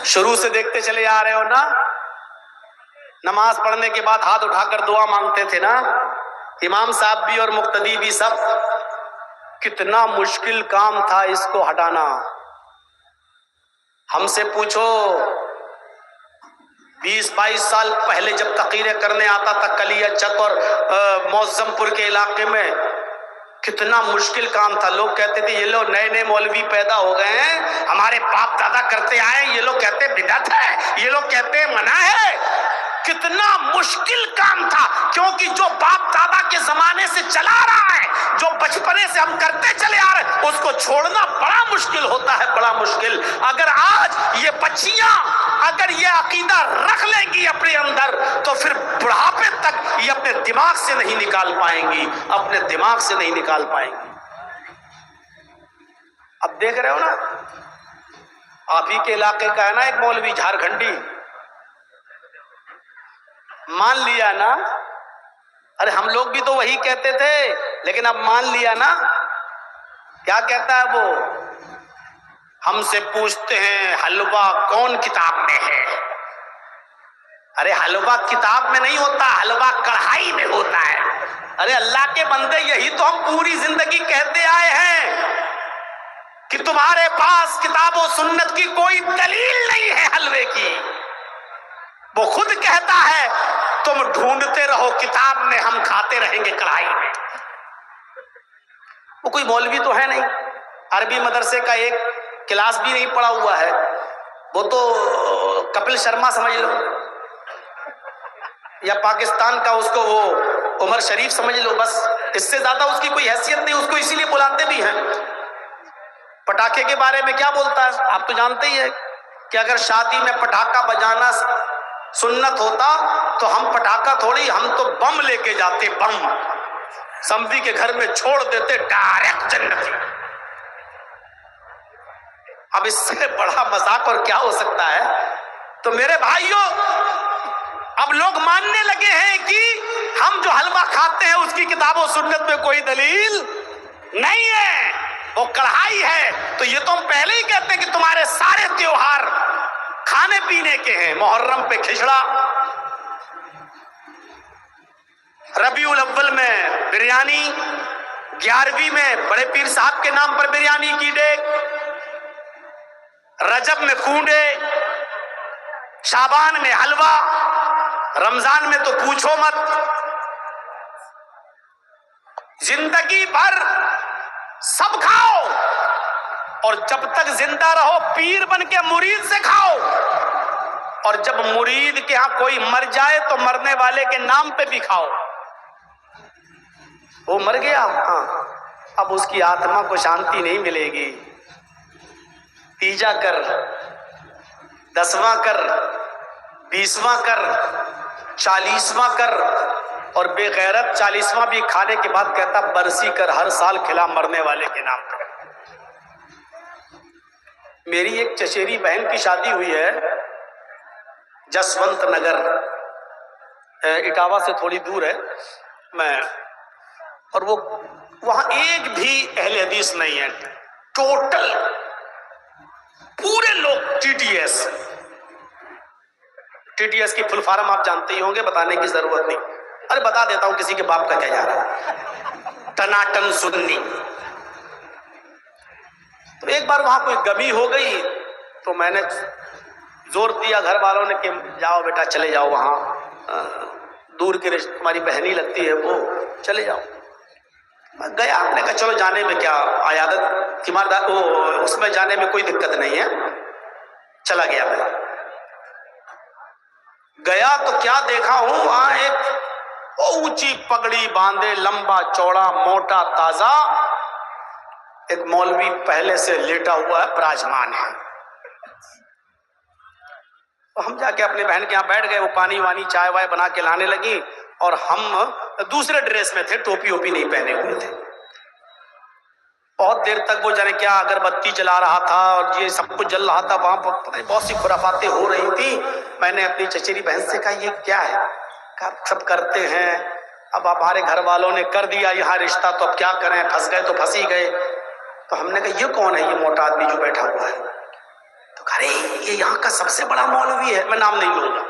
شروع سے دیکھتے چلے آ رہے ہو نا، نماز پڑھنے کے بعد ہاتھ اٹھا کر دعا مانگتے تھے نا امام صاحب بھی اور مقتدی بھی سب. کتنا مشکل کام تھا اس کو ہٹانا. ہم سے پوچھو 20-22 سال پہلے جب تقریریں کرنے آتا تھا کلیہ چک اور معظم پور کے علاقے میں، کتنا مشکل کام تھا. لوگ کہتے تھے یہ لوگ نئے نئے مولوی پیدا ہو گئے ہیں، ہمارے باپ دادا کرتے آئے، یہ لوگ کہتے بدعت ہے، یہ لوگ کہتے منع ہے. کتنا مشکل کام تھا، کیونکہ جو باپ دادا کے زمانے سے چلا رہا ہے، جو بچپنے سے ہم کرتے چلے آ رہے ہیں، اس کو چھوڑنا بڑا مشکل ہوتا ہے، بڑا مشکل. اگر آج یہ بچیاں اگر یہ عقیدہ رکھ لیں گی اپنے اندر تو پھر بڑھاپے تک یہ اپنے دماغ سے نہیں نکال پائیں گی، اپنے دماغ سے نہیں نکال پائیں گی. اب دیکھ رہے ہو نا، آپ ہی کے علاقے کا ہے نا ایک مولوی جھارکھنڈی، مان لیا نا. ارے ہم لوگ بھی تو وہی کہتے تھے، لیکن اب مان لیا نا. کیا کہتا ہے وہ؟ ہم سے پوچھتے ہیں حلوہ کون کتاب میں ہے. ارے حلوہ کتاب میں نہیں ہوتا، حلوہ کڑھائی میں ہوتا ہے. ارے اللہ کے بندے، یہی تو ہم پوری زندگی کہتے آئے ہیں کہ تمہارے پاس کتاب و سنت کی کوئی دلیل نہیں ہے حلوے کی. وہ خود کہتا ہے تم ڈھونڈتے رہو کتاب میں، ہم کھاتے رہیں گے کڑھائی میں. وہ کوئی مولوی تو ہے نہیں، عربی مدرسے کا ایک کلاس بھی نہیں پڑھا ہوا ہے. وہ تو کپل شرما سمجھ لو، یا پاکستان کا اس کو وہ عمر شریف سمجھ لو، بس اس سے زیادہ اس کی کوئی حیثیت نہیں. اس کو اسی لیے بلاتے بھی ہیں. پٹاخے کے بارے میں کیا بولتا ہے آپ تو جانتے ہی ہیں کہ اگر شادی میں پٹاخہ بجانا سنت ہوتا تو ہم پٹاخہ تھوڑی، ہم تو بم لے کے جاتے، بم سمدھی کے گھر میں چھوڑ دیتے، ڈائریکٹ جنت. اب اس سے بڑا مذاق اور کیا ہو سکتا ہے؟ تو میرے بھائیوں، اب لوگ ماننے لگے ہیں کہ ہم جو حلوہ کھاتے ہیں اس کی کتاب و سنت میں کوئی دلیل نہیں ہے، وہ کڑھائی ہے. تو یہ تو ہم پہلے ہی کہتے ہیں کہ تمہارے سارے تیوہار کھانے پینے کے ہیں. محرم پہ کھچڑا، ربیع الاول میں بریانی، 11ویں میں بڑے پیر صاحب کے نام پر بریانی کی ڈیگ، رجب میں کونڈے، شعبان میں حلوہ، رمضان میں تو پوچھو مت. زندگی بھر سب کھاؤ، اور جب تک زندہ رہو پیر بن کے مرید سے کھاؤ، اور جب مرید کے ہاں کوئی مر جائے تو مرنے والے کے نام پہ بھی کھاؤ. وہ مر گیا، ہاں اب اس کی آتما کو شانتی نہیں ملے گی. تیجا کر، 10واں کر، 20واں کر، 40واں کر، اور بے غیرت 40واں بھی کھانے کے بعد کہتا برسی کر، ہر سال کھلا مرنے والے کے نام پر. میری ایک چچیری بہن کی شادی ہوئی ہے جسونت نگر، اٹاوا سے تھوڑی دور ہے، اور وہ وہاں ایک بھی اہل حدیث نہیں ہے. ٹوٹل پورے لوگ ٹی ٹی ایس کی فل فارم آپ جانتے ہی ہوں گے، بتانے کی ضرورت نہیں. ارے بتا دیتا ہوں، کسی کے باپ کا کیا جا رہا ہے. ٹناٹن سنی. تو ایک بار وہاں کوئی گبی ہو گئی تو میں نے زور دیا گھر والوں نے کہ جاؤ بیٹا چلے جاؤ، وہاں دور کے رشتے تمہاری بہنی لگتی ہے، وہ چلے جاؤ. میں گیا، نے کہا چلو جانے میں کیا، عیادت تیماردار اس میں جانے میں کوئی دقت نہیں ہے. چلا گیا میں، گیا تو کیا دیکھا ہوں، وہاں ایک اونچی پگڑی باندھے، لمبا چوڑا موٹا تازہ ایک مولوی پہلے سے لیٹا ہوا ہے، براجمان ہے. ہم جا کے اپنے بہن کے یہاں بیٹھ گئے، وہ پانی وانی چائے وائے بنا کے لانے لگی، اور ہم دوسرے ڈریس میں تھے، ٹوپی ووپی نہیں پہنے ہوئے تھے. بہت دیر تک وہ جانے کیا اگربتی جلا رہا تھا اور یہ سب کچھ جل رہا تھا، وہاں پر بہت سی خرافاتیں ہو رہی تھی. میں نے اپنی چچیری بہن سے کہا یہ کیا ہے؟ کہا سب کرتے ہیں، اب ہمارے گھر والوں نے کر دیا یہاں رشتہ، تو اب کیا کریں، پھنس گئے تو پھنس ہی گئے. تو ہم نے کہا یہ کون ہے یہ موٹا آدمی جو بیٹھا ہوا ہے؟ تو کہا ارے یہ یہاں کا سب سے بڑا مولوی ہے، میں نام نہیں لوں گا،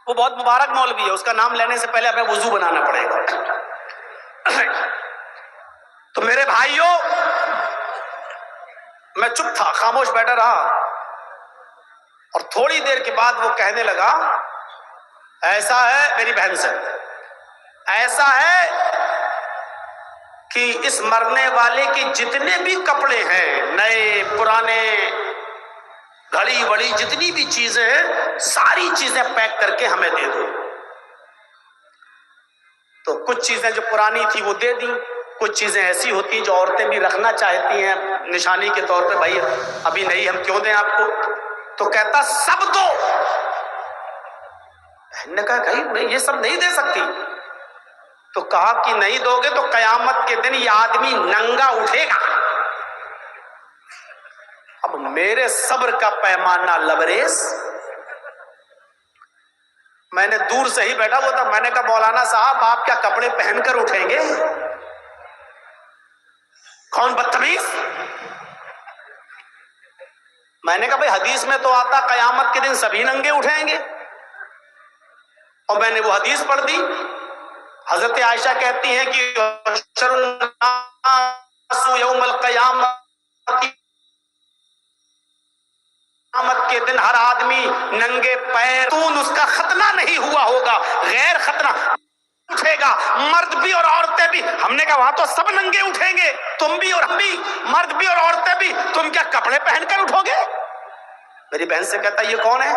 وہ بہت مبارک مولوی ہے، اس کا نام لینے سے پہلے ہمیں وضو بنانا پڑے گا۔ تو میرے بھائیوں، میں چپ تھا، خاموش بیٹھا رہا، اور تھوڑی دیر کے بعد وہ کہنے لگا ایسا ہے میری بہن سے، ایسا ہے کہ اس مرنے والے کے جتنے بھی کپڑے ہیں، نئے پرانے، گھڑی وڑی جتنی بھی چیزیں ہیں، ساری چیزیں پیک کر کے ہمیں دے دو۔ تو کچھ چیزیں جو پرانی تھی وہ دے دی، کچھ چیزیں ایسی ہوتی جو عورتیں بھی رکھنا چاہتی ہیں نشانی کے طور پہ، بھائی ابھی نہیں ہم کیوں دیں آپ کو، تو کہتا سب دو۔ بہن نے کہا کہ میں یہ سب نہیں دے سکتی، تو کہا کہ نہیں دو گے تو قیامت کے دن یہ آدمی ننگا اٹھے گا۔ اب میرے صبر کا پیمانہ لبریز، میں نے دور سے ہی بیٹھا ہوا تھا، میں نے کہا مولانا صاحب آپ کیا کپڑے پہن کر اٹھیں گے؟ کون بدتمیز؟ میں نے کہا بھائی حدیث میں تو آتا قیامت کے دن سبھی ننگے اٹھیں گے، اور میں نے وہ حدیث پڑھ دی۔ حضرت عائشہ کہتی ہیں کہ یحشر الناس یوم القیامہ، قیامت کے دن ہر آدمی ننگے پیر، اس کا ختنہ نہیں ہوا ہوگا، غیر ختنہ اٹھے گا، مرد بھی اور عورتیں بھی۔ ہم نے کہا وہاں تو سب ننگے اٹھیں گے، تم بھی اور ہم بھی، مرد بھی اور عورتیں بھی، تم کیا کپڑے پہن کر اٹھو گے؟ میری بہن سے کہتا یہ کون ہے؟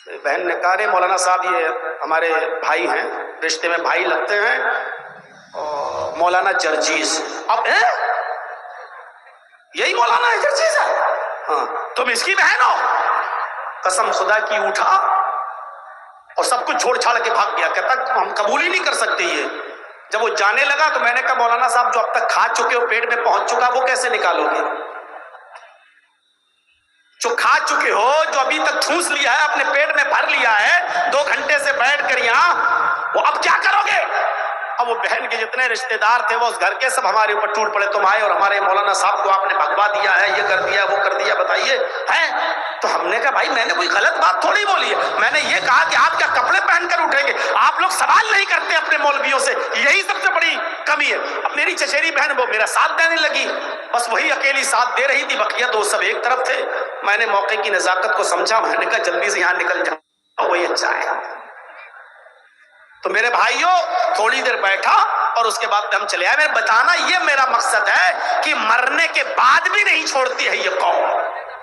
میری بہن نے کہا رے مولانا صاحب یہ ہمارے بھائی ہیں، رشتے میں بھائی لگتے ہیں، اور مولانا جرجیز۔ اب یہی مولانا ہے جرجیز ہے؟ ہاں، تم اس کی بہن ہو؟ قسم خدا کی اٹھا اور سب کچھ چھوڑ چھاڑ کے بھاگ گیا، کہتا ہم قبول ہی نہیں کر سکتے یہ۔ جب وہ جانے لگا تو میں نے کہا مولانا صاحب جو اب تک کھا چکے ہو، پیٹ میں پہنچ چکا، وہ کیسے نکالو گے؟ جو کھا چکے ہو، جو ابھی تک ٹھوس لیا ہے، اپنے پیٹ میں بھر لیا ہے 2 گھنٹے سے بیٹھ کر یہاں، وہ اب کیا کرو گے؟ اب وہ بہن کے جتنے رشتہ دار تھے وہ اس گھر کے سب ہمارے اوپر ٹوٹ پڑے، تم آئے اور ہمارے مولانا صاحب کو آپ نے بھگوا دیا ہے، یہ کر دیا وہ کر دیا، بتائیے ہے؟ تو ہم نے کہا بھائی میں نے کوئی غلط بات تھوڑی بولی ہے، میں نے یہ کہا کہ آپ کیا کپڑے پہن کر اٹھیں گے؟ آپ لوگ سوال نہیں کرتے اپنے مولویوں سے، یہی سب سے بڑی کمی ہے۔ اب میری چچیری بہن وہ میرا ساتھ دینے لگی، بس وہی اکیلی ساتھ دے رہی تھی، بقیہ تو سب ایک طرف تھے۔ میں نے موقع کی نزاکت کو سمجھا، میں نے کہا جلدی سے یہاں نکل جاؤ، وہی اچھا ہے۔ تو میرے بھائیوں تھوڑی دیر بیٹھا اور اس کے بعد ہم چلے آئے۔ میں بتانا یہ میرا مقصد ہے کہ مرنے کے بعد بھی نہیں چھوڑتی ہے یہ قوم،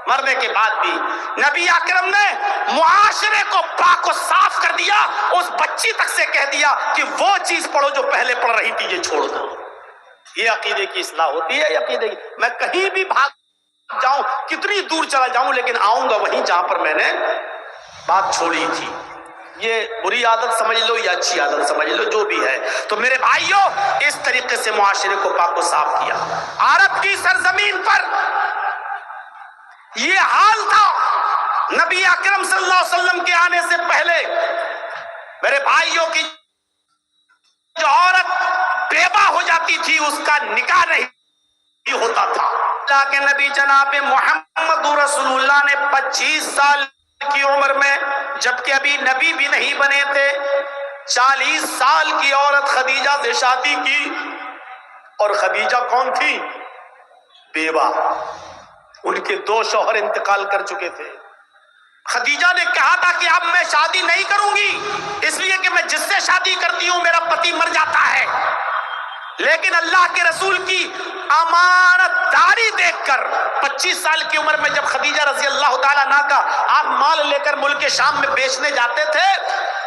مرنے کے بعد بھی۔ نبی اکرم نے معاشرے کو پاک و صاف کر دیا، اس بچی تک سے کہہ دیا کہ وہ چیز پڑھو جو پہلے پڑھ رہی تھی، یہ چھوڑ دو۔ یہ عقیدے کی اصلاح ہوتی ہے، یہ عقیدے کی۔ میں کہیں بھی بھاگ جاؤں، کتنی دور چلا جاؤں، لیکن آؤں گا وہیں جہاں پر میں نے بات چھوڑی تھی۔ یہ بری عادت سمجھ لو یا اچھی عادت سمجھ لو، جو بھی ہے۔ تو میرے بھائیوں اس طریقے سے معاشرے کو پاک و صاف کیا۔ عرب کی سرزمین پر یہ حال تھا نبی اکرم صلی اللہ علیہ وسلم کے آنے سے پہلے۔ میرے بھائیوں کی جو عورت بیوہ ہو جاتی تھی اس کا نکاح نہیں ہوتا تھا۔ اللہ کے نبی جناب محمد رسول اللہ نے 25 سال کی عمر میں، جبکہ ابھی نبی بھی نہیں بنے تھے، 40 سال کی عورت خدیجہ سے شادی کی، اور خدیجہ کون تھی؟ بیوہ۔ ان کے 2 شوہر انتقال کر چکے تھے۔ خدیجہ نے کہا تھا کہ اب میں شادی نہیں کروں گی، اس لیے کہ میں جس سے شادی کرتی ہوں میرا پتی مر جاتا ہے، لیکن اللہ کے رسول کی امانت داری دیکھ کر 25 سال کی عمر میں جب خدیجہ رضی اللہ تعالیٰ عنہا کا آپ مال لے کر ملک شام میں بیچنے جاتے تھے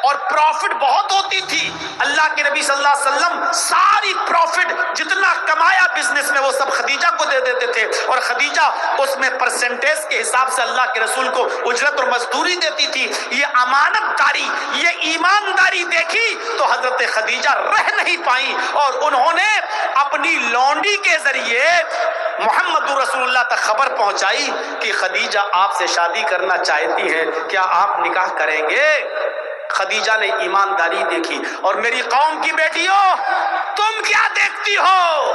اور پروفٹ بہت ہوتی تھی، اللہ کے نبی صلی اللہ علیہ وسلم ساری پروفٹ جتنا کمایا بزنس میں وہ سب خدیجہ کو دے دیتے تھے، اور خدیجہ اس میں پرسنٹیج کے حساب سے اللہ کے رسول کو اجرت اور مزدوری دیتی تھی۔ یہ امانت داری، یہ ایمانداری دیکھی تو حضرت خدیجہ رہ نہیں پائیں، اور انہوں نے اپنی لونڈی کے ذریعے محمد رسول اللہ تک خبر پہنچائی کہ خدیجہ آپ سے شادی کرنا چاہتی ہیں، کیا آپ نکاح کریں گے؟ خدیجہ نے ایمانداری دیکھی۔ اور میری قوم کی بیٹیوں تم کیا دیکھتی ہو؟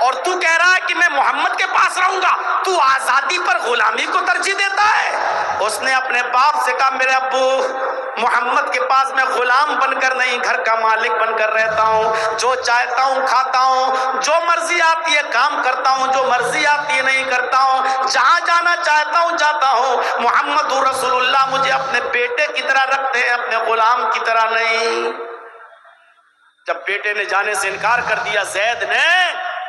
اور تو کہہ رہا ہے کہ میں محمد کے پاس رہوں گا، تو آزادی پر غلامی کو ترجیح دیتا ہے۔ اس نے اپنے باپ سے کہا میرے ابو محمد کے پاس میں غلام بن کر نہیں، گھر کا مالک بن کر رہتا ہوں، جو چاہتا ہوں کھاتا ہوں، جو مرضی آتی ہے کام کرتا ہوں، جو مرضی آتی ہے نہیں کرتا ہوں، جہاں جانا چاہتا ہوں جاتا ہوں۔ محمد رسول اللہ مجھے اپنے بیٹے کی طرح رکھتے ہیں، اپنے غلام کی طرح نہیں۔ جب بیٹے نے جانے سے انکار کر دیا زید نے،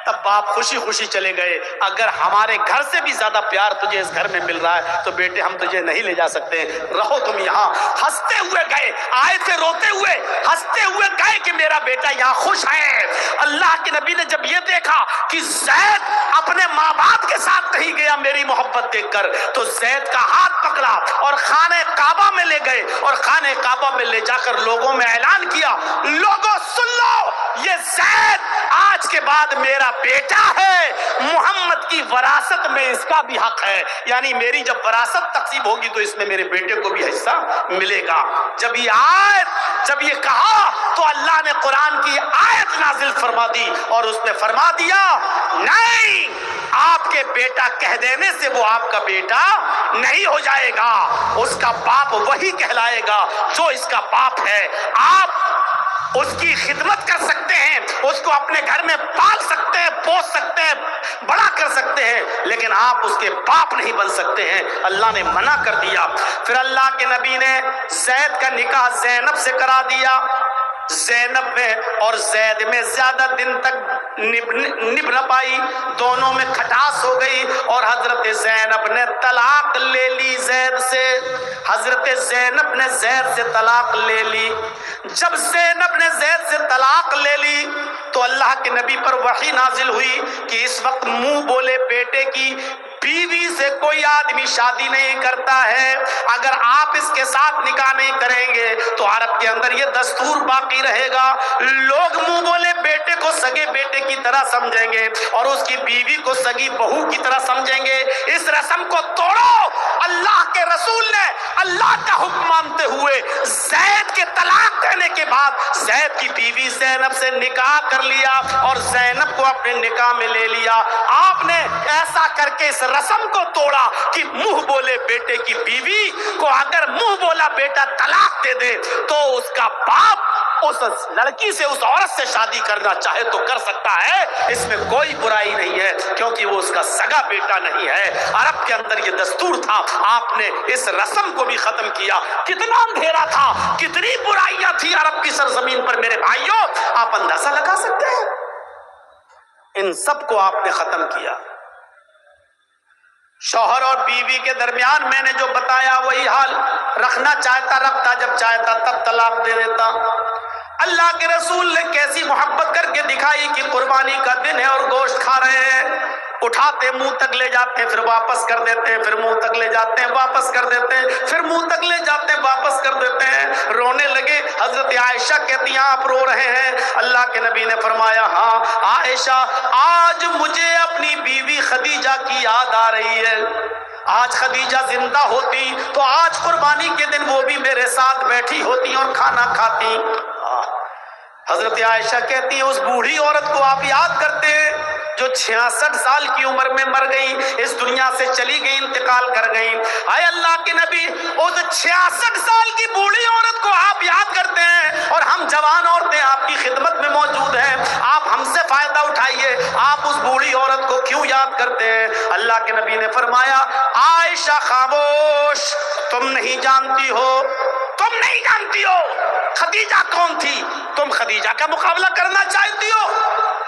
تب باپ خوشی خوشی چلے گئے۔ اگر ہمارے گھر سے بھی زیادہ پیار تجھے اس گھر میں مل رہا ہے تو بیٹے ہم تجھے نہیں لے جا سکتے، رہو تم یہاں۔ ہنستے ہوئے گئے، آئے تھے روتے ہوئے، ہنستے ہوئے گئے کہ میرا بیٹا یہاں خوش ہے۔ اللہ کے نبی نے جب یہ دیکھا کہ زید اپنے ماں باپ کے ساتھ نہیں گیا میری محبت دیکھ کر، تو زید کا ہاتھ پکڑا اور خانہ کعبہ میں لے گئے، اور خانہ کعبہ میں لے جا کر لوگوں میں اعلان کیا، لوگوں سن لو، یہ زید آج کے بعد میرا بیٹا ہے، محمد کی وراثت میں اس کا بھی حق ہے، یعنی میری جب وراثت تقسیم ہوگی تو اس میں میرے بیٹے کو بھی حصہ ملے گا۔ جب یہ کہا تو اللہ نے قرآن کی آیت نازل فرما دی، اور اس نے فرما دیا نہیں، آپ کے بیٹا کہہ دینے سے وہ آپ کا بیٹا نہیں ہو جائے گا، اس کا باپ وہی کہلائے گا جو اس کا باپ ہے۔ آپ اس کی خدمت کر سکتے ہیں، اس کو اپنے گھر میں پال سکتے ہیں، پوس سکتے ہیں، بڑا کر سکتے ہیں، لیکن آپ اس کے باپ نہیں بن سکتے ہیں۔ اللہ نے منع کر دیا۔ پھر اللہ کے نبی نے زید کا نکاح زینب سے کرا دیا۔ زینب میں اور زید میں زیادہ دن تک نبھ نہ پائی، دونوں میں کھٹاس ہو گئی، اور حضرت زینب نے طلاق لے لی زید سے۔ حضرت زینب نے زید سے طلاق لے لی۔ جب زینب نے زید سے طلاق لے لی تو اللہ کے نبی پر وحی نازل ہوئی کہ اس وقت منہ بولے بیٹے کی بیوی سے کوئی آدمی شادی نہیں کرتا ہے، اگر آپ اس کے ساتھ نکاح نہیں کریں گے تو عرب کے اندر یہ دستور باقی رہے گا، لوگ منہ بولے بیٹے کو سگے بیٹے کی طرح سمجھیں گے اور اس کی بیوی کو سگی بہو کی طرح سمجھیں گے۔ اس رسم کو توڑو۔ اللہ کے رسول نے اللہ کا حکم مانتے ہوئے زید کے طلاق دینے کے بعد زید کی بیوی زینب سے نکاح کر لیا اور زینب کو اپنے نکاح میں لے لیا۔ آپ نے ایسا کر کے اس رسم کو توڑا کہ منہ بولے بیٹے کی بیوی کو اگر منہ بولا بیٹا طلاق دے دے تو اس کا باپ اس لڑکی سے، اس عورت سے شادی کرنا چاہے تو کر سکتا ہے، اس میں کوئی برائی نہیں ہے، کیونکہ وہ اس کا سگا بیٹا نہیں ہے۔ عرب کے اندر یہ دستور تھا، آپ نے اس رسم کو بھی ختم کیا۔ کتنا اندھیرا تھا، کتنی برائیاں تھی عرب کی سرزمین پر میرے بھائیوں، آپ اندازہ لگا سکتے ہیں؟ ان سب کو آپ نے ختم کیا۔ شوہر اور بیوی کے درمیان میں نے جو بتایا وہی حال، رکھنا چاہتا رکھتا، جب چاہتا تب طلاق دے دیتا۔ اللہ کے رسول نے کیسی محبت کر کے دکھائی کہ قربانی کا دن ہے اور گوشت کھا رہے ہیں، اٹھاتے منہ تک لے جاتے ہیں، پھر واپس کر دیتے ہیں، پھر منہ تک لے جاتے ہیں، واپس کر دیتے ہیں، پھر منہ تک لے جاتے ہیں، واپس کر دیتے ہیں۔ رونے لگے، حضرت عائشہ کہتی ہیں آپ رو رہے ہیں؟ اللہ کے نبی نے فرمایا ہاں عائشہ، آج مجھے اپنی بیوی خدیجہ کی یاد آ رہی ہے، آج خدیجہ زندہ ہوتی تو آج قربانی کے دن وہ بھی میرے ساتھ بیٹھی ہوتی اور کھانا کھاتی۔ حضرت عائشہ کہتی ہیں اس بوڑھی عورت کو آپ یاد کرتے ہیں جو 66 سال کی عمر میں مر گئی، اس دنیا سے چلی گئی، انتقال کر گئی۔ اے اللہ کے نبی، اس 66 سال کی بوڑھی عورت کو آپ یاد کرتے ہیں اور ہم جوان عورتیں آپ کی خدمت میں موجود ہیں، آپ ہم سے فائدہ اٹھائیے، آپ اس بوڑھی عورت کو کیوں یاد کرتے ہیں؟ اللہ کے نبی نے فرمایا عائشہ خاموش، تم نہیں جانتی ہو، تم نہیں جانتی ہو خدیجہ کون تھی، تم خدیجہ کا مقابلہ کرنا چاہتی ہو،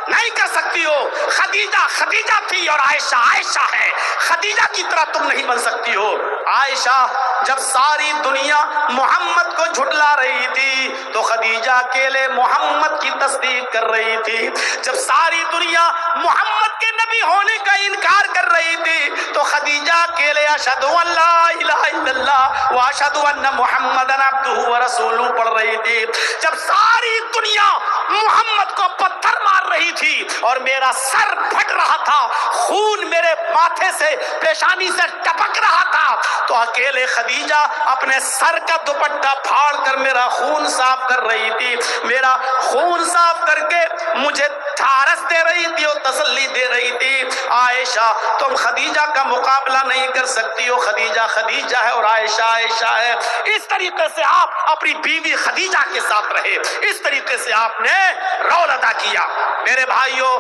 نہیں کر سکتی ہو۔ خدیجہ خدیجہ تھی اور عائشہ عائشہ ہے، خدیجہ کی طرح تم نہیں بن سکتی ہو۔ عائشہ جب ساری دنیا محمد کو جھٹلا رہی تھی تو خدیجہ اکیلے محمد کی تصدیق کر رہی تھی، جب ساری دنیا محمد کے نبی ہونے کا انکار کر رہی تھی تو خدیجہ اکیلے اشہد ان لا الہ الا اللہ واشہد ان محمدن عبدہ ورسولہ پڑھ رہی تھی، جب ساری دنیا محمد کو پتھر مار رہی تھی اور میرا سر پھٹ رہا تھا، خون میرے ماتھے سے پیشانی سے ٹپک رہا تھا، تو اکیلے خدیجہ اپنے سر کا دوپٹہ پھاڑ کر میرا خون صاف کر رہی تھی، میرا خون صاف کر کے مجھے ڈھارس دے رہی تھی اور تسلی دے رہی تھی، عائشہ تم خدیجہ کا مقابلہ نہیں کر سکتی ہو، خدیجہ خدیجہ ہے اور عائشہ عائشہ ہے۔ اس طریقے سے آپ اپنی بیوی خدیجہ کے ساتھ رہے، اس طریقے سے آپ نے رول ادا کیا۔ میرے بھائیوں،